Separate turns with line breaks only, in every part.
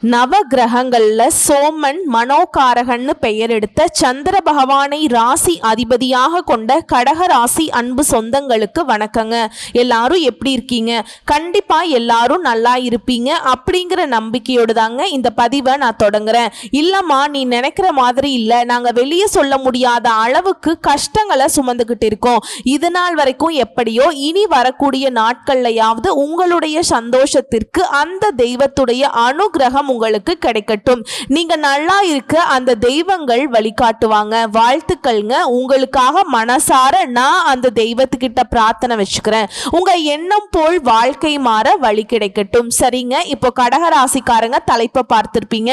நவ கிரகங்கள்ல சோமன் மனோகாரகன்னு பெயர் எடுத்த சந்திர பகவானை ராசி அதிபதியாக கொண்ட கடக ராசி அன்பு சொந்தங்களுக்கு வணக்கங்க. எல்லாரும் எப்படி இருக்கீங்க? கண்டிப்பா எல்லாரும் நல்லா இருப்பீங்க அப்படிங்கிற நம்பிக்கையோடு தாங்க இந்த பதிவை நான் தொடங்குறேன். இல்லம்மா, நீ நினைக்கிற மாதிரி இல்லை, நாங்க வெளியே சொல்ல முடியாத அளவுக்கு கஷ்டங்களை சுமந்துகிட்டு இருக்கோம். இது நாள் வரைக்கும் எப்படியோ இனி வரக்கூடிய நாட்கள்லையாவது உங்களுடைய சந்தோஷத்திற்கு அந்த தெய்வத்துடைய அனுகிரகம் உங்களுக்கு கிடைக்கட்டும். நீங்க நல்லா இருக்க அந்த தெய்வங்கள் வழிகாட்டுவாங்க. வாழ்த்துக்கள்ங்க. உங்களுக்காக மனசார நான் அந்த தெய்வத்துக்கிட்ட பிரார்த்தனை வச்சுக்கிறேன். உங்க எண்ணம் போல் வாழ்க்கை மாற வழி கிடைக்கட்டும். சரிங்க, இப்போ கடகராசிக்காரங்க தலைப்பை பார்த்திருப்பீங்க.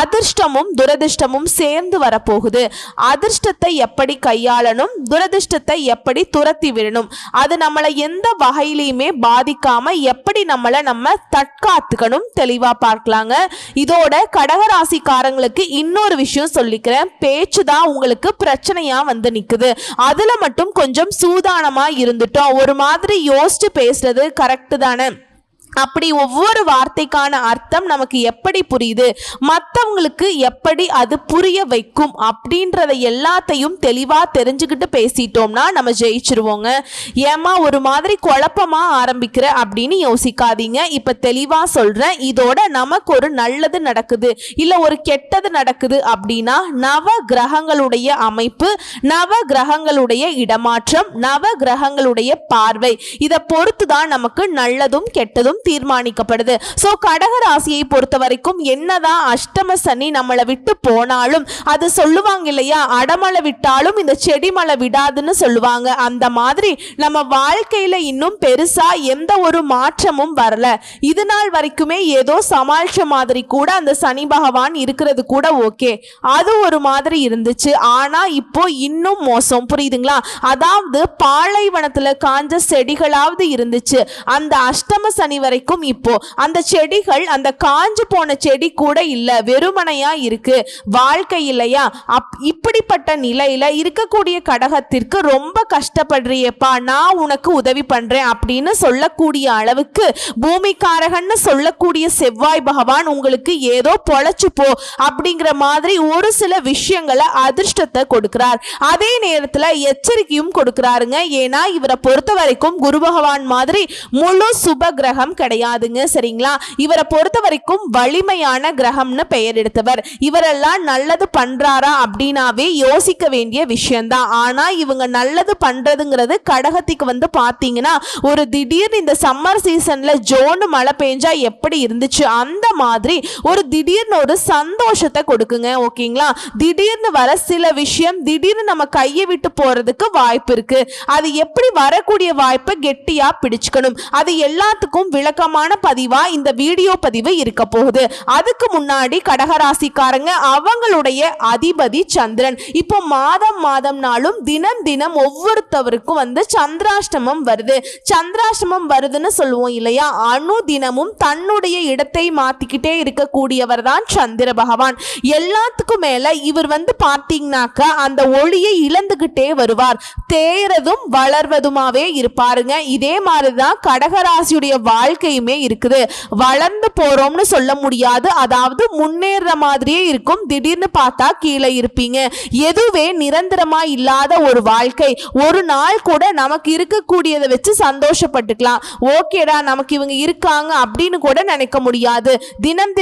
அதிர்ஷ்டமும் துரதிர்ஷ்டமும் சேர்ந்து வரப்போகுது. அதிர்ஷ்டத்தை எப்படி கையாளணும், துரதிர்ஷ்டத்தை எப்படி துரத்தி விடணும், அது நம்மளை எந்த வகையிலையுமே பாதிக்காம எப்படி நம்ம தற்காத்துக்கணும், தெளிவா பார்க்கலாங்க. இதோட கடகராசிக்காரங்களுக்கு இன்னொரு விஷயம் சொல்லிக்கிறேன். பேச்சு தான் உங்களுக்கு பிரச்சனையா வந்து நிக்குது. அதுல மட்டும் கொஞ்சம் சூதானமா இருந்துட்டோம். ஒரு மாதிரி யோசிச்சு பேசுறது கரெக்ட் தானே? அப்படி ஒவ்வொரு வார்த்தைக்கான அர்த்தம் நமக்கு எப்படி புரியுது, மற்றவங்களுக்கு எப்படி அது புரிய வைக்கும் அப்படின்றத எல்லாத்தையும் தெளிவா தெரிஞ்சுக்கிட்டு பேசிட்டோம்னா நம்ம ஜெயிச்சிருவோங்க. ஏமா ஒரு மாதிரி குழப்பமா ஆரம்பிக்கிற அப்படின்னு யோசிக்காதீங்க. இப்ப தெளிவா சொல்றேன். இதோட நமக்கு ஒரு நல்லது நடக்குது இல்ல ஒரு கெட்டது நடக்குது அப்படின்னா நவ கிரகங்களுடைய அமைப்பு, நவ கிரகங்களுடைய இடமாற்றம், நவ கிரகங்களுடைய பார்வை, இதை பொறுத்துதான் நமக்கு நல்லதும் கெட்டதும் தீர்மானிக்கப்படுது. சோ கடக ராசியை பொறுத்த வரைக்கும் என்னதான் அஷ்டம சனி நம்மளை விட்டு போனாலும், அது சொல்லுவாங்க இல்லையா, அடமலை விட்டாலும் இந்த செடி மலை விடாதுன்னு சொல்லுவாங்க. அந்த மாதிரி நம்ம வாழ்க்கையில இன்னும் பெருசா எந்த ஒரு மாற்றமும் வரல. இது நாள் வரைக்குமே ஏதோ சமாளிச்ச மாதிரி கூட அந்த சனி பகவான் இருக்கிறது கூட ஓகே, அது ஒரு மாதிரி இருந்துச்சு. ஆனா இப்போ இன்னும் மோசம். புரியுதுங்களா? அதாவது பாலைவனத்துல காஞ்ச செடிகளாவது இருந்துச்சு. அந்த அஷ்டம சனி வரைக்கும் இப்போ அந்த செடிகள், அந்த காஞ்சு போன செடி கூட இல்ல, வெறுமனையா இருக்கு. வாழ்க்கை இல்லையா? இப்படிப்பட்ட நிலையில இருக்கக்கூடிய கடகத்திற்கு ரொம்ப கஷ்டப்படுறியப்பா, நான் உனக்கு உதவி பண்றேன் அப்படின்னு சொல்லக்கூடிய அளவுக்கு பூமிக்காரகன்னு சொல்லக்கூடிய செவ்வாய் பகவான் உங்களுக்கு ஏதோ பொழைச்சு போ அப்படிங்கிற மாதிரி ஒரு சில விஷயங்களை அதிர்ஷ்டத்தை கொடுக்கிறார். அதே நேரத்துல எச்சரிக்கையும் கொடுக்கிறாருங்க. ஏன்னா இவரை பொறுத்த வரைக்கும் குரு பகவான் மாதிரி முழு சுப கிரகம் கிடையாதுங்க. சரிங்களா? இவரை பொறுத்த வரைக்கும் வலிமையான கிரகம்னு பெயர் எடுத்தவர். இவரெல்லாம் நல்லது பண்றாரா அப்படின்னாவே யோசிக்க வேண்டிய விஷயம்தான். ஆனா இவங்க நல்லது பண்றதுங்கிறது கடகத்துக்கு வந்து பாத்தீங்கன்னா, ஒரு திடீர்னு இந்த சம்மர் சீசன்ல ஜோனு மழை பெஞ்சா எப்படி இருந்துச்சு அந்த மாதிரி ஒரு திடீர்னு ஒரு சந்தோஷத்தை கொடுக்குங்க. ஓகேங்களா? திடீர்னு வர சில விஷயம் திடீர்னு நம்ம கையை விட்டு போறதுக்கு வாய்ப்பு இருக்கு. அது எப்படி வரக்கூடிய வாய்ப்பை கெட்டியா பிடிச்சுக்கணும், அது எல்லாத்துக்கும் விளக்கமான பதிவா இந்த வீடியோ பதிவு இருக்க போகுது. அதுக்கு முன்னாடி கடகராசிக்காரங்க, அவங்களுடைய அதிபதி சந்திரன் இப்போ மாதம்னாலும் தினம் ஒவ்வொருத்தவருக்கும் வந்து சந்திராஷ்டமம் வருது. சந்திராஷ்டமம் வருதுன்னு சொல்லுவோம் இல்லையா? அணு தினமும் தன்னுடைய இடத்தை மாத்திக்கிட்டே இருக்கக்கூடியவர் தான் சந்திர பகவான். எல்லாத்துக்கும் மேல இவர் வந்து பார்த்தீங்கன்னாக்க அந்த ஒளியை இழந்துகிட்டே வருவார். தேறதும் வளர்வதுமாவே இருப்பாருங்க. இதே மாதிரிதான் கடகராசியுடைய வாழ்க்கையுமே இருக்குது. வளர்ந்து போறோம்னு சொல்ல முடியாது, அதாவது முன்னேற மாதிரியே இருக்கும். திடீர்னு பார்த்தா கீழே இருப்பீங்க. எதுவே நிரந்தரமா இல்லாத ஒரு வாழ்க்கை. ஒரு நாள் கூட நமக்கு இருக்கக்கூடியதை வச்சு சந்தோஷப்பட்டுக்கலாம். ஓகேடா, நமக்கு இவங்க இருக்காங்க அப்படின்னு கூட நினைக்க முடியாது. தினம்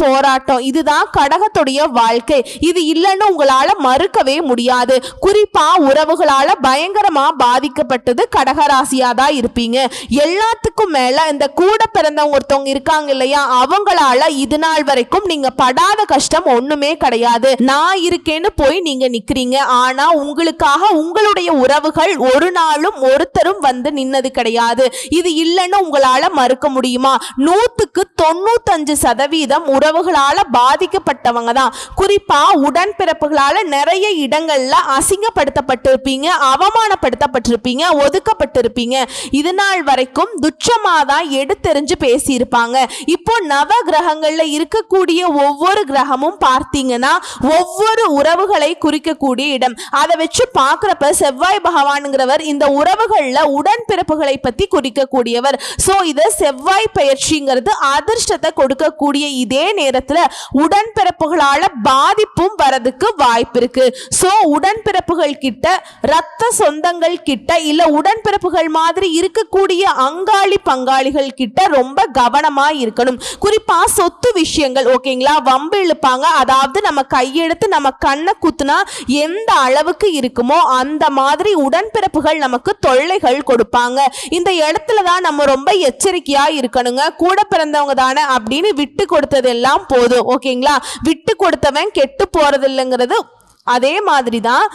போராட்டம். இதுதான் கடகத்துடைய வாழ்க்கை. இது இல்லைன்னு உங்களால மறுக்கவே முடியாது. குறிப்பா உறவுகளால பயங்கரமா பாதிக்கப்பட்டது கடகராசியா தான் இருப்பீங்க. எல்லாத்துக்கும் மேல இந்த கூட பிறந்தவங்க ஒருத்தவங்க இருக்காங்க இல்லையா, அவங்களால இது நாள் வரைக்கும் நீங்க படாத கஷ்டம் ஒண்ணுமே கிடையாது. நான் இருக்கேன்னு போய் நீங்க நிக்கிறீங்க. ஆனா உங்களுக்காக உங்களுடைய உறவுகள் ஒரு நாளும் ஒருத்தரும் வந்து நின்னது கிடையாது. இது இல்லைன்னு உங்களால மறுக்க முடியுமா? 100% உறவுகளால பாதிக்கப்பட்டவங்க தான். குறிப்பா உடன்பிறப்புகளால நிறைய இடங்கள்ல அசிங்கப்படுத்தப்பட்டிருப்பீங்க, அவமானப்படுத்தப்பட்டிருப்பீங்க, ஒதுக்கப்பட்டிருப்பீங்க. இது நாள் வரைக்கும் துச்சமாதான் எடுத்தெறிஞ்சு பேசியிருப்பாங்க. இப்போ நவ கிரகங்கள்ல இருக்கக்கூடிய ஒவ்வொரு கிரகமும் பார்த்தீங்கன்னா ஒவ்வொரு உறவுகளை குறிக்கக்கூடிய இடம். அதை வச்சு பார்க்கிறப்ப செவ்வாய் பகவானுங்கிறவர் இந்த உறவுகள்ல உடன்பிறப்புகளை பத்தி குறிக்கக்கூடியவர். சோ இது செவ்வாய் பயிற்சிங்கிறது அதிர்ஷ்டத்தை கொடுக்கக்கூடிய இதே நேரத்துல உடன்பிறப்புகளால பாதிப்பும் வரதுக்கு வாய்ப்பு இருக்கு. சோ உடன்பிறப்புகள் கிட்ட, ரத்த சொந்தங்கள் கிட்ட, இல்ல உடன்பிறப்புகள் மாதிரி இருக்கக்கூடிய அங்காளி பங்காளிகள் கிட்ட ரொம்ப கவனமா இருக்கணும். குறிப்பா சொத்து விஷயங்கள், ஓகேங்களா, வம்பு இழுப்பாங்க. அதாவது நம்ம கையெடுத்து நம்ம கண்ணை குத்துனா எந்த அளவுக்கு இருக்குமோ அந்த மாதிரி உடன்பிறப்புகள் நமக்கு தொல்லைகள் கொடுப்பாங்க. இந்த இடத்துல தான் நம்ம ரொம்ப எச்சரிக்கையா இருக்கணுங்க. கூட பிறந்தவங்க தானே அப்படின்னு விட்டு கொடுத்ததெல்லாம் போதும், ஓகேங்களா. விட்டு கொடுத்தவன் கெட்டு போறது இல்லைங்கிறது அதே மாதிரி தான்.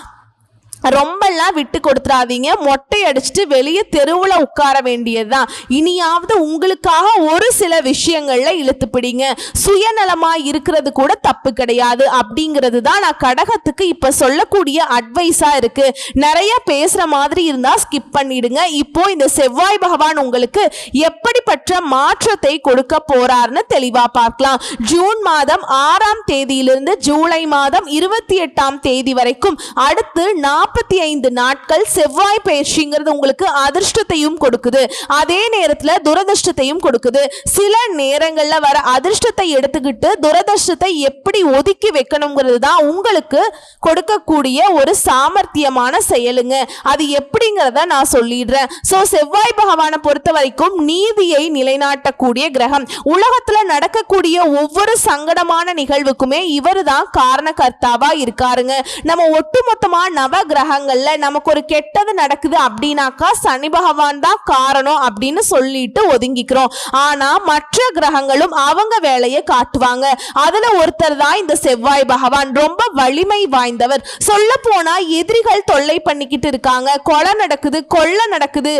ரொம்பலாம் விட்டு கொடுத்துறாதீங்க. மொட்டை அடிச்சுட்டு வெளியே தெருவில் உட்கார வேண்டியதுதான். இனியாவது உங்களுக்காக ஒரு சில விஷயங்கள்ல இழுத்து பிடிங்க. சுயநலமா இருக்கிறது கூட தப்பு கிடையாது அப்படிங்கிறது தான் நான் கடகத்துக்கு இப்ப சொல்லக்கூடிய அட்வைஸா இருக்கு. நிறைய பேசுற மாதிரி இருந்தா ஸ்கிப் பண்ணிடுங்க. இப்போ இந்த செவ்வாய் பகவான் உங்களுக்கு எப்படிப்பட்ட மாற்றத்தை கொடுக்க போறார்னு தெளிவா பார்க்கலாம். ஜூன் மாதம் 6ஆம் தேதியிலிருந்து ஜூலை மாதம் 28ஆம் தேதி வரைக்கும் அடுத்து 45 நாட்கள் செவ்வாய் பயிற்சிங்கிறது உங்களுக்கு அதிர்ஷ்டத்தையும் கொடுக்குது, அதே நேரத்துல துரதிர்ஷ்டத்தையும் கொடுக்குது. சில நேரங்கள்ல வர அதிர்ஷ்டத்தை எடுத்துக்கிட்டு துரதிர்ஷ்டத்தை எப்படி ஒதுக்கி வைக்கணுங்கிறது தான் உங்களுக்கு கொடுக்கக்கூடிய ஒரு சாமர்த்தியமான செயலுங்க. அது எப்படிங்கிறத நான் சொல்லிடுறேன். சோ செவ்வாய் பகவானை பொறுத்த வரைக்கும் நீதியை நிலைநாட்டக்கூடிய கிரகம். உலகத்துல நடக்கக்கூடிய ஒவ்வொரு சங்கடமான நிகழ்வுக்குமே இவர் தான் காரணகர்த்தாவா இருக்காருங்க. நம்ம ஒட்டுமொத்தமா நவ கிரகங்கள்ல நமக்கு ஒரு கெட்டது நடக்குது அப்படின்னாக்கா சனி பகவான் தான் காரணம் அப்படின்னு சொல்லிட்டு ஒதுங்கிக்கிறோம். ஆனா மற்ற கிரகங்களும் அவங்க வேலையை காட்டுவாங்க. அதுல ஒருத்தர் தான் இந்த செவ்வாய் பகவான். ரொம்ப வலிமை வாய்ந்தவர். சொல்ல போனா எதிரிகள் தொல்லை பண்ணிக்கிட்டு இருக்காங்க, கொலை நடக்குது, கொள்ளை நடக்குது,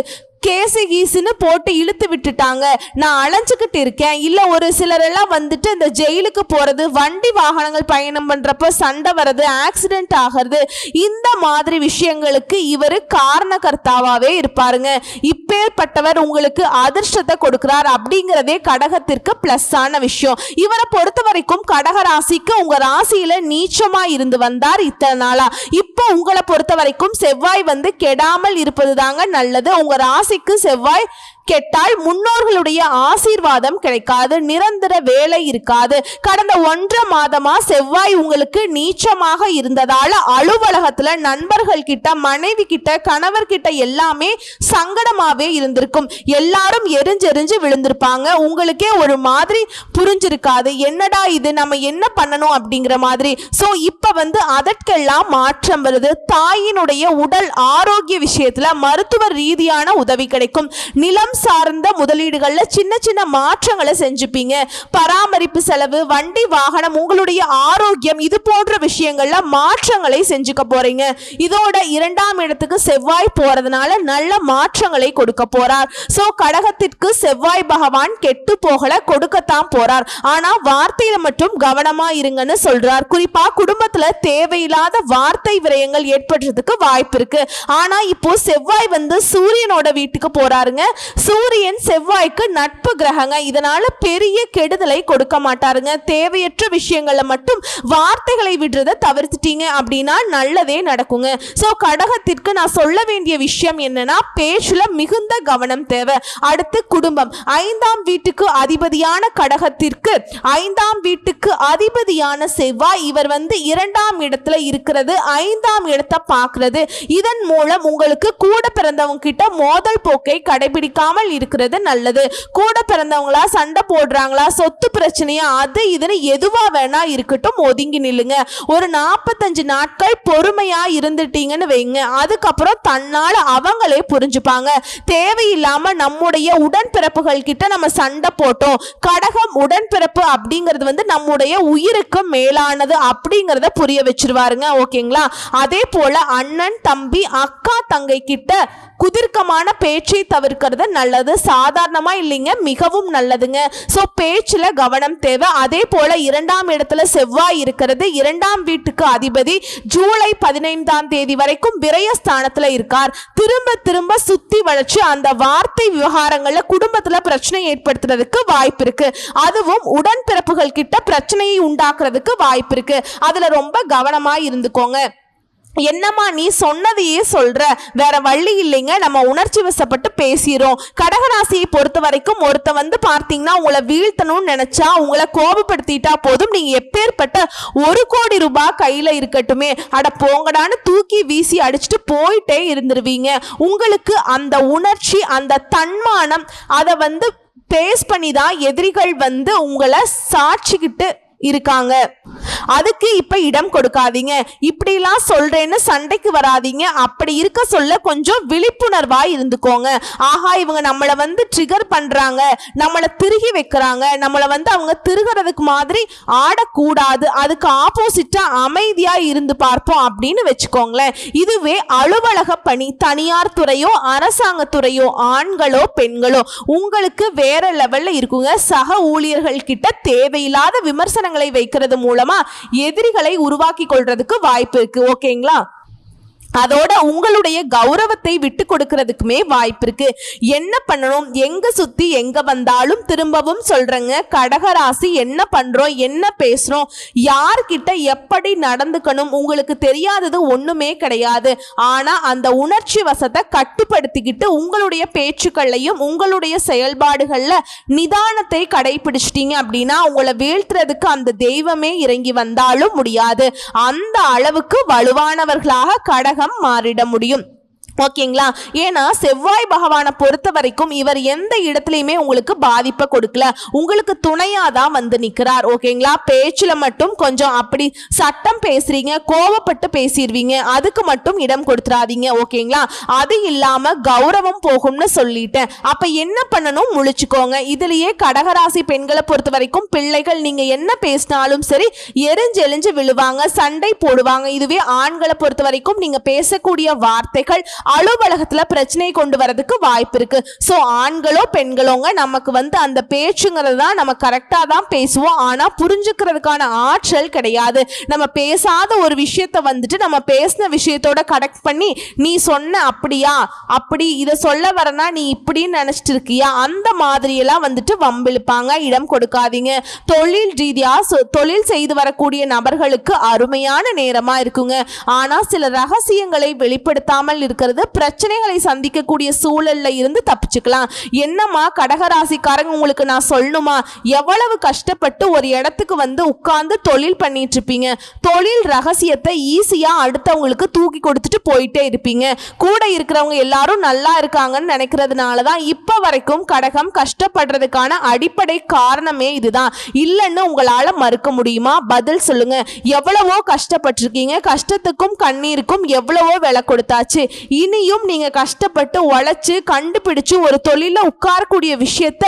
கேசு கீசுன்னு போட்டு இழுத்து விட்டுட்டாங்க, நான் அலைஞ்சுக்கிட்டு இருக்கேன், இல்ல ஒரு சிலர் எல்லாம் வந்துட்டு இந்த ஜெயிலுக்கு போறது, வண்டி வாகனங்கள் பயணம் பண்றப்ப சண்டை வர்றது, ஆக்சிடென்ட் ஆகிறது, இந்த மாதிரி விஷயங்களுக்கு இவர் காரணகர்த்தாவே இருப்பாருங்க. இப்பேற்பட்டவர் உங்களுக்கு அதிர்ஷ்டத்தை கொடுக்கிறார் அப்படிங்கிறதே கடகத்திற்கு பிளஸ் ஆன விஷயம். இவரை பொறுத்த வரைக்கும் கடக ராசிக்கு உங்க ராசியில நீச்சமா இருந்து வந்தார் இத்தனை நாளா. இப்போ உங்களை பொறுத்த வரைக்கும் செவ்வாய் வந்து கெடாமல் இருப்பது தாங்க நல்லது. உங்க ராசி செவ்வாய் கெட்டால் முன்னோர்களுடைய ஆசீர்வாதம் கிடைக்காது, நிரந்தர வேலை இருக்காது. கடந்த 1.5 மாதமா செவ்வாய் உங்களுக்கு நீச்சமாக இருந்ததால அலுவலகத்துல நண்பர்கள் கிட்ட, மனைவி கிட்ட, கணவர் கிட்ட எல்லாமே சங்கடமாவே இருந்திருக்கும். எல்லாரும் எரிஞ்செறிஞ்சு விழுந்திருப்பாங்க. உங்களுக்கே ஒரு மாதிரி புரிஞ்சிருக்காது, என்னடா இது, நம்ம என்ன பண்ணணும் அப்படிங்கிற மாதிரி. சோ இப்ப வந்து அதற்கெல்லாம் மாற்றம் வருது. தாயினுடைய உடல் ஆரோக்கிய விஷயத்துல மருத்துவ ரீதியான உதவி கிடைக்கும். நிலம் சார்ந்த முதலீடுகள்ல சின்ன சின்ன மாற்றங்களை செஞ்சுப்பீங்க. பராமரிப்பு செலவு, வண்டி வாகனம், உங்களுடைய ஆரோக்கியம், இது போன்ற விஷயங்கள்ல மாற்றங்களை செஞ்சுக்க போறீங்க. இதோட 2ஆம் இடத்துக்கு செவ்வாய் போறதுனால நல்ல மாற்றங்களை கொடுக்க போறார். சோ கடகத்திற்கு செவ்வாய் பகவான் கெட்டு போகல, கொடுக்கத்தான் போறார். ஆனா வார்த்தையில மட்டும் கவனமா இருங்கன்னு சொல்றார். குறிப்பா குடும்பத்துல தேவையில்லாத வார்த்தை விரயங்கள் ஏற்படுறதுக்கு வாய்ப்பு இருக்கு. ஆனா இப்போ செவ்வாய் வந்து சூரியனோட வீட்டுக்கு போறாருங்க. சூரியன் செவ்வாய்க்கு நட்பு கிரகங்க. இதனால பெரிய கெடுதலை கொடுக்க மாட்டாருங்க. தேவையற்ற விஷயங்களை மட்டும் வார்த்தைகளை விடுறத தவிர்த்துட்டீங்க அப்படின்னா நல்லதே நடக்குங்க. சோ கடகத்திற்கு நான் சொல்ல வேண்டிய விஷயம் என்னன்னா, பேச்சுல மிகுந்த கவனம் தேவை. அடுத்து குடும்பம். 5ஆம் வீட்டுக்கு அதிபதியான கடகத்திற்கு 5ஆம் வீட்டுக்கு அதிபதியான செவ்வாய் இவர் வந்து 2ஆம் இடத்துல இருக்கிறது, 5ஆம் இடத்தை பார்க்கிறது. இதன் மூலம் உங்களுக்கு கூட பிறந்தவங்க கிட்ட மோதல் போக்கை கடைபிடிக்காமல் இருக்கிறது நல்லது. கூட பிறந்தவங்களா சண்டை போடுறாங்களா, சொத்து பிரச்சனையா, அது இதுன்னு எதுவா வேணா இருக்கட்டும், ஒதுங்கி நில்லுங்க. ஒரு 45 நாட்கள் பொறுமையா இருந்துட்டீங்கன்னு வைங்க, அதுக்கப்புறம் தன்னால அவங்களே புரிஞ்சுப்பாங்க. தேவையில்லாம நம்முடைய உடன்பிறப்புகள் கிட்ட நம்ம சண்டை போட்டோம். கடகம் உடன்பிறப்பு அப்படிங்கிறது வந்து நம்முடைய உயிருக்கு மேலானது அப்படிங்கிறத புரிய வச்சிருவாருங்க, ஓகேங்களா. அதே போல அண்ணன், தம்பி, அக்கா, தங்கை கிட்ட குதிர்க்கமான பேச்சை தவிர்க்கிறது நல்லது, சாதாரணமா இல்லைங்க, மிகவும் நல்லதுங்க. சோ பேச்சுல கவனம் தேவை. அதே போல 2ஆம் இடத்துல செவ்வாய் இருக்கிறது. 2ஆம் வீட்டுக்கு அதிபதி ஜூலை 15ஆம் தேதி வரைக்கும் விரயஸ்தானத்துல இருக்கார். திரும்ப திரும்ப சுத்தி வளைச்சு அந்த வார்த்தை விவகாரங்கள்ல குடும்பத்துல பிரச்சனை ஏற்படுத்துறதுக்கு வாய்ப்பு இருக்கு. அதுவும் உடன்பிறப்புகள் கிட்ட பிரச்சனையை உண்டாக்குறதுக்கு வாய்ப்பு இருக்கு. அதுல ரொம்ப கவனமா இருந்துக்கோங்க. என்னம்மா நீ சொன்னதையே சொல்ற, வேற வழி இல்லைங்க, நம்ம உணர்ச்சி வசப்பட்டு பேசிரோம். கடகராசியை பொறுத்த வரைக்கும் ஒருத்த பார்த்தீங்கன்னா உங்களை வீழ்த்தணும்னு நினைச்சா உங்களை கோபப்படுத்திட்டா போதும், நீங்க எப்பேற்பட்ட 1 கோடி ரூபாய் கையில இருக்கட்டுமே அட போங்கடான்னு தூக்கி வீசி அடிச்சுட்டு போயிட்டே இருந்துருவீங்க. உங்களுக்கு அந்த உணர்ச்சி, அந்த தன்மானம், அதை பேஸ் பண்ணி தான் எதிரிகள் உங்களை சாட்சிக்கிட்டு இருக்காங்க. அதுக்கு இப்ப இடம் கொடுக்காதீங்க. இப்படிலாம் சொல்றேன்னு சண்டைக்கு வராதீங்க. அப்படி இருக்க சொல்ல கொஞ்சம் விழிப்புணர்வா இருந்துக்கோங்க. ஆஹா இவங்க நம்மளை ட்ரிகர் பண்றாங்க, நம்மளை திருகி வைக்கிறாங்க, நம்மளை அவங்க திருகிறதுக்கு மாதிரி ஆடக்கூடாது, அதுக்கு ஆப்போசிட்டா அமைதியா இருந்து பார்ப்போம் அப்படின்னு வச்சுக்கோங்களேன். இதுவே அலுவலக பணி, தனியார் துறையோ அரசாங்க துறையோ, ஆண்களோ பெண்களோ, உங்களுக்கு வேற லெவல்ல இருக்குங்க. சக ஊழியர்கள் கிட்ட தேவையில்லாத விமர்சனங்களை வைக்கிறது மூலமா எதிரிகளை உருவாக்கி கொள்றதுக்கு வாய்ப்பு இருக்கு. ஓகேங்களா? அதோட உங்களுடைய கௌரவத்தை விட்டு கொடுக்கறதுக்குமே வாய்ப்பு இருக்கு. என்ன பண்ணணும், எங்க சுத்தி எங்க வந்தாலும் திரும்பவும் சொல்றேங்க, கடகராசி என்ன பண்றோம், என்ன பேசுறோம், யார்கிட்ட எப்படி நடந்துக்கணும் உங்களுக்கு தெரியாதது ஒண்ணுமே கிடையாது. ஆனா அந்த உணர்ச்சி வசத்தை கட்டுப்படுத்திக்கிட்டு உங்களுடைய பேச்சுக்கள்லையும் உங்களுடைய செயல்பாடுகள்ல நிதானத்தை கடைபிடிச்சிட்டீங்க அப்படின்னா உங்களை வீழ்த்துறதுக்கு அந்த தெய்வமே இறங்கி வந்தாலும் முடியாது. அந்த அளவுக்கு வலுவானவர்களாக கடக மாறிட முடியும். ஓகேங்களா? ஏன்னா செவ்வாய் பகவானை பொறுத்த வரைக்கும் இவர் எந்த இடத்துலையுமே உங்களுக்கு பாதிப்பை கொடுக்கல, உங்களுக்கு துணையா தான் நிக்கிறார். ஓகேங்களா? பேச்சுல மட்டும் கொஞ்சம் அப்படி சட்டம் பேசுறீங்க, கோவப்பட்டு பேசிடுவீங்க, அதுக்கு மட்டும் இடம் கொடுத்துறாதீங்க. ஓகேங்களா? அது இல்லாம கௌரவம் போகும்னு சொல்லிட்டேன். அப்ப என்ன பண்ணணும், முழிச்சுக்கோங்க. இதுலயே கடகராசி பெண்களை பொறுத்த வரைக்கும் பிள்ளைகள் நீங்க என்ன பேசினாலும் சரி எரிஞ்சு எரிஞ்சு விழுவாங்க, சண்டை போடுவாங்க. இதுவே ஆண்களை பொறுத்த வரைக்கும் நீங்க பேசக்கூடிய வார்த்தைகள் அலுவலகத்துல பிரச்சனை கொண்டு வரதுக்கு வாய்ப்பு இருக்கு. சோ ஆண்களோ பெண்களோங்க, நமக்கு அந்த பேச்சுங்கிறது தான் நம்ம கரெக்டா தான் பேசுவோம், ஆனா புரிஞ்சுக்கிறதுக்கான ஆற்றல் கிடையாது. நம்ம பேசாத ஒரு விஷயத்த நம்ம பேசின விஷயத்தோட கனெக்ட் பண்ணி நீ சொன்ன அப்படியா, அப்படி இதை சொல்ல வரனா நீ இப்படின்னு நினைச்சிட்டு இருக்கியா, அந்த மாதிரி எல்லாம் வம்பிழுப்பாங்க. இடம் கொடுக்காதீங்க. தொழில் ரீதியா தொழில் செய்து வரக்கூடிய நபர்களுக்கு அருமையான நேரமா இருக்குங்க. ஆனா சில ரகசியங்களை வெளிப்படுத்தாமல் இருக்கிறது பிரச்சனைகளை சந்திக்கக்கூடிய சூழல்ல இருந்து தப்பிச்சுக்கலாம். என்னமா கடகராசிக்காரங்க, உங்களுக்கு நான் சொல்லணுமா, எவ்வளவு கஷ்டப்பட்டு ஒரு இடத்துக்கு உட்கார்ந்து தொழில் பண்ணிட்டு இருப்பீங்க. தொழில் ரகசியத்தை ஈஸியா அடுத்தவங்களுக்கு தூக்கி கொடுத்துட்டு போயிட்டே இருப்பீங்க. கூட இருக்கிறவங்க எல்லாரும் நல்லா இருக்காங்கன்னு நினைக்கிறதுனாலதான் இப்ப வரைக்கும் கடகம் கஷ்டப்படுறதுக்கான அடிப்படை காரணமே இதுதான். இல்லைன்னு உங்களால மறுக்க முடியுமா? பதில் சொல்லுங்க. எவ்வளவோ கஷ்டப்பட்டிருக்கீங்க, கஷ்டத்துக்கும் கண்ணீருக்கும் எவ்வளவோ விலை கொடுத்தாச்சு. இனியும் நீங்க கஷ்டப்பட்டு உழைச்சு கண்டுபிடிச்சு ஒரு தொழில உட்காரக்கூடிய விஷயத்த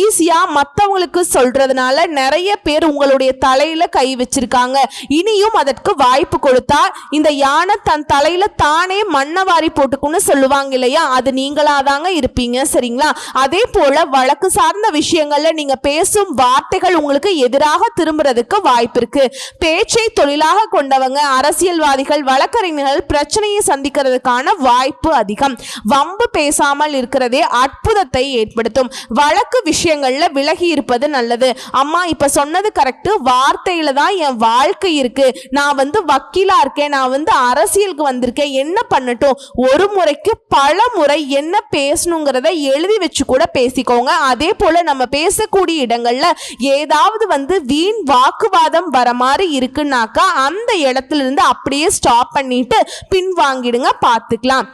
ஈஸியா மற்றவங்களுக்கு சொல்றதுனால நிறைய பேர் உங்களுடைய தலையில கை வச்சிருக்காங்க. இனியும் அதற்கு வாய்ப்பு கொடுத்தா இந்த யானை தன் தலையில தானே மண்ணவாரி போட்டுக்குன்னு சொல்லுவாங்க இல்லையா, அது நீங்களாதாங்க இருப்பீங்க. சரிங்களா? அதே போல வழக்கு சார்ந்த விஷயங்கள்ல நீங்க பேசும் வார்த்தைகள் உங்களுக்கு எதிராக திரும்புறதுக்கு வாய்ப்பு இருக்கு. பேச்சை தொழிலாக கொண்டவங்க, அரசியல்வாதிகள், வழக்கறிஞர்கள் பிரச்சனையை சந்திக்கிறதுக்கான வாய்ப்பு அதிகம். வம்பு பேசாமல் இருக்கிறதே அற்புதத்தை ஏற்படுத்தும். வழக்கு விஷயங்கள்ல விலகி இருப்பது நல்லது. அம்மா இப்ப சொன்னது கரெக்ட், வார்த்தையில தான் என் வாழ்க்கை இருக்கு, நான் வக்கீலா இருக்கேன், நான் அரசியலுக்கு வந்திருக்கேன், என்ன பண்ணட்டும், ஒரு முறைக்கு பல முறை என்ன பேசணுங்கிறத எழுதி வச்சு கூட பேசிக்கோங்க. அதே போல நம்ம பேசக்கூடிய இடங்கள்ல ஏதாவது வீண் வாக்குவாதம் வர மாதிரி இருக்குன்னாக்கா அந்த இடத்துல இருந்து அப்படியே ஸ்டாப் பண்ணிட்டு பின்வாங்கிடுங்க, பார்த்துக்கலாம்.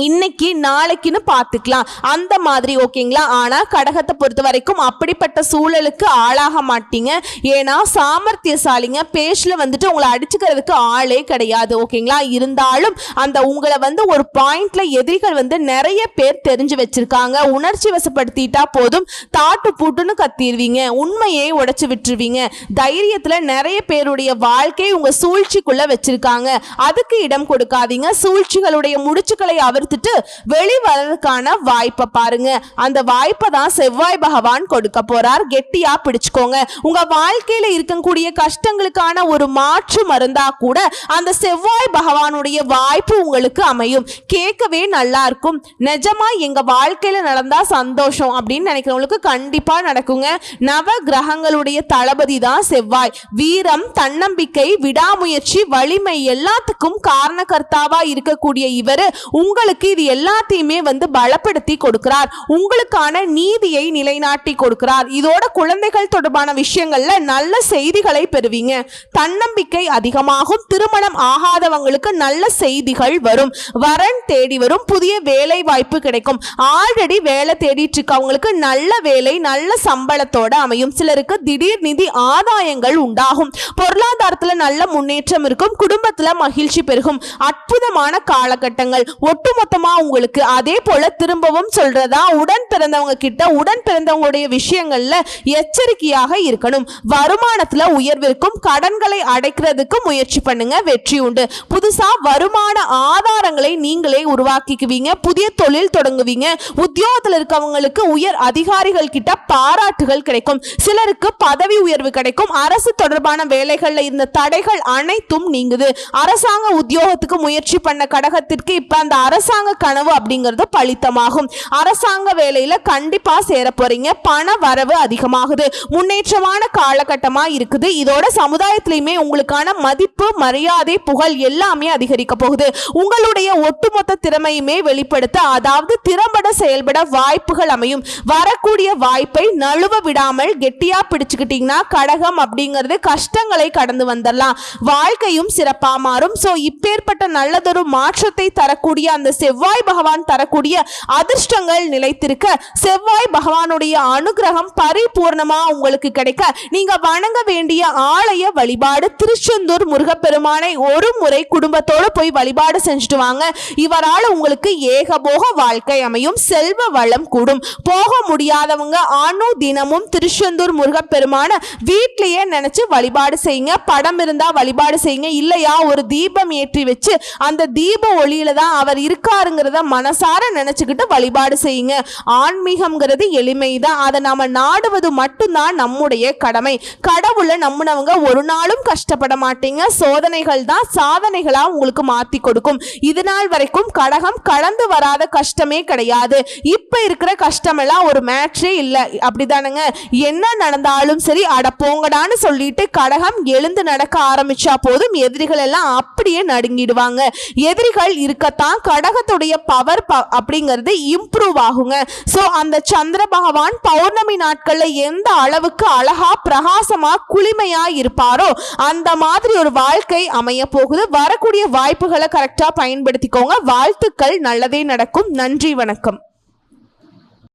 இன்னைக்கு நாளைக்குன்னு பார்த்துக்கலாம், அந்த மாதிரி. ஓகேங்களா? ஆனா கடகத்தை பொறுத்த வரைக்கும் அப்படிப்பட்ட சூழலுக்கு ஆளாக மாட்டீங்க. ஏன்னா சாமர்த்தியசாலிங்க, பேச்சுல உங்களை அடிச்சுக்கிறதுக்கு ஆளே கிடையாது. ஓகேங்களா? இருந்தாலும் அந்த உங்களை ஒரு பாயிண்ட்ல எதிரிகள் நிறைய பேர் தெரிஞ்சு வச்சிருக்காங்க. உணர்ச்சி வசப்படுத்திட்டா போதும் தாட்டு பூட்டுன்னு கத்திடுவீங்க, உண்மையை உடைச்சு விட்டுருவீங்க. தைரியத்துல நிறைய பேருடைய வாழ்க்கை உங்க சூழ்ச்சிக்குள்ள வச்சிருக்காங்க, அதுக்கு இடம் கொடுக்காதீங்க. சூழ்ச்சிகளுடைய முடிச்சுக்களை அவர் தவிர்த்துட்டு வெளிவரதுக்கான வாய்ப்பை பாருங்க. அந்த வாய்ப்பை தான் செவ்வாய் பகவான் கொடுக்க போறார். கெட்டியா பிடிச்சுக்கோங்க. உங்க வாழ்க்கையில இருக்கக்கூடிய கஷ்டங்களுக்கான ஒரு மாற்று மருந்தா கூட அந்த செவ்வாய் பகவானுடைய வாய்ப்பு உங்களுக்கு அமையும். கேட்கவே நல்லா இருக்கும். நிஜமா எங்க வாழ்க்கையில நடந்தா சந்தோஷம் அப்படின்னு நினைக்கிறவங்களுக்கு கண்டிப்பா நடக்குங்க. நவ கிரகங்களுடைய தளபதி தான் செவ்வாய். வீரம், தன்னம்பிக்கை, விடாமுயற்சி, வலிமை எல்லாத்துக்கும் காரணகர்த்தாவா இருக்கக்கூடிய இவர் உங்களுக்கு இது எல்லாத்தையுமே பலப்படுத்தி கொடுக்கிறார். உங்களுக்கான நீதியை நிலைநாட்டி கொடுக்கிறார். இதோட குழந்தைகள் தொடர்பான விஷயங்கள்ல நல்ல செய்திகளை பெறுவீங்க. தன்னம்பிக்கை அதிகமாகும். திருமணம் ஆகாதவங்களுக்கு நல்ல செய்திகள் வரும். வரன் தேடி வரும். புதிய வேலை வாய்ப்பு கிடைக்கும். ஆல்ரெடி வேலை தேடிட்டு இருக்கவங்களுக்கு நல்ல வேலை நல்ல சம்பளத்தோட அமையும். சிலருக்கு திடீர் நிதி ஆதாயங்கள் உண்டாகும். பொருளாதாரத்துல நல்ல முன்னேற்றம் இருக்கும். குடும்பத்துல மகிழ்ச்சி பெருகும். அற்புதமான காலகட்டங்கள் ஒட்டுமொத்தமா உங்களுக்கு. அதே போல திரும்பவும் சொல்றதா, உடன் பிறந்தவங்க கிட்ட உடன் பிறந்தவங்களுடைய விஷயங்கள்ல எச்சரிக்கையாக இருக்கணும். வருமானத்துல உயர்விருக்கும். கடன்களை அடைக்கிறதுக்கு முயற்சி பண்ணுங்க. வெற்றி உண்டு. புதுசா வருமான ஆதாரங்களை நீங்களே உருவாக்கிக்குவீங்க. புதிய தொழில் தொடங்குவீங்க. உத்தியோகத்தில் இருக்கவங்களுக்கு உயர் அதிகாரிகள் கிட்ட பாராட்டுகள் கிடைக்கும். சிலருக்கு பதவி உயர்வு கிடைக்கும். அரசு தொடர்பான வேலைகள்ல இருந்த தடைகள் அனைத்தும் நீங்குது. அரசாங்க உத்தியோகத்துக்கு முயற்சி பண்ண கடகத்திற்கு இப்ப அந்த அரசாங்க கனவு அப்படிங்கிறது பலித்தமாகும். அரசாங்க வேலையில கண்டிப்பா சேர போறீங்க. பண வரவு அதிகமாகுது. முன்னேற்றமான காலகட்டமா இருக்குது. இதோட சமுதாயத்திலையுமே உங்களுக்கான மதிப்பு, மரியாதை, புகழ் எல்லாமே அதிகரிக்க போகுது. உங்களுடைய ஒட்டுமொத்த திறமையுமே வெளிப்படுத்த, அதாவது திறம்பட செயல்பட வாய்ப்புகள் அமையும். வரக்கூடிய வாய்ப்பை நழுவ விடாமல் கெட்டியா பிடிச்சுக்கிட்டீங்கன்னா கடகம் அப்படிங்கிறது கஷ்டங்களை கடந்து வந்துடலாம். வாழ்க்கையும் சிறப்பா மாறும். சோ இப்பேற்பட்ட நல்லதொரு மாற்றத்தை தரக்கூடிய அந்த செவ்வாய் பகவான் தரக்கூடிய அதிர்ஷ்டங்கள் நிலைத்திருக்க செவ்வாய் பகவானுடைய அனுகிரகம் பரிபூர்ணமா உங்களுக்கு கிடைக்க நீங்க வணங்க வேண்டிய ஆலய வழிபாடு திருச்செந்தூர் முருகப்பெருமானை ஒரு முறை குடும்பத்தோடு போய் வழிபாடு செஞ்சுட்டு வாங்க. இவரால் உங்களுக்கு ஏகபோக வாழ்க்கை அமையும். செல்வ வளம் கூடும். போக முடியாதவங்க தினமும் திருச்செந்தூர் முருகப்பெருமான வீட்லயே நினைச்சு வழிபாடு செய்யுங்க. படம் இருந்தா வழிபாடு செய்யுங்க. இல்லையா ஒரு தீபம் ஏற்றி வச்சு அந்த தீப ஒளியில தான் அவர் இருக்காருங்கிறத மனசார நினைச்சுக்கிட்டு வழிபாடு செய்யுங்க. ஆன்மீகம்ங்கிறது எளிமைதான். அதை நாம நாடுவது மட்டும்தான் நம்முடைய கடமை. கடவுளை நம்பினவங்க ஒரு நாளும் கஷ்டப்பட மாட்டீங்க. சோதனைகள் தான் சாதனைகளா உங்களுக்கு மாத்தி கொடுக்கும். இது நாள் வரைக்கும் கடகம் கடந்து வராத கஷ்டமே கிடையாது. இப்ப இருக்கிற கஷ்டம் எல்லாம் ஒரு மேட்சே இல்லை. அப்படிதானுங்க. என்ன நடந்தாலும் சரி அட போங்கடான்னு சொல்லிட்டு கடகம் எழுந்து நடக்க ஆரம்பிச்சா போதும் எதிரிகள் எல்லாம் அப்படியே நடுங்கிடுவாங்க. எதிரிகள் இருக்கத்தான் கடகத்துடைய பவர் அப்படிங்கிறது இம்ப்ரூவ் ஆகுங்க. சோ அந்த சந்திர பகவான் பௌர்ணமி நாட்கள்ல எந்த அளவுக்கு அழகா பிரகாசமா குளிமையா இருப்பாரோ அந்த மாதிரி ஒரு வாழ்க்கை அமைய போகுது. வரக்கூடிய வாய்ப்புகளை கரெக்டா பயன்படுத்திக்கோங்க. வாழ்த்துக்கள். நல்லதே நடக்கும். நன்றி, வணக்கம்.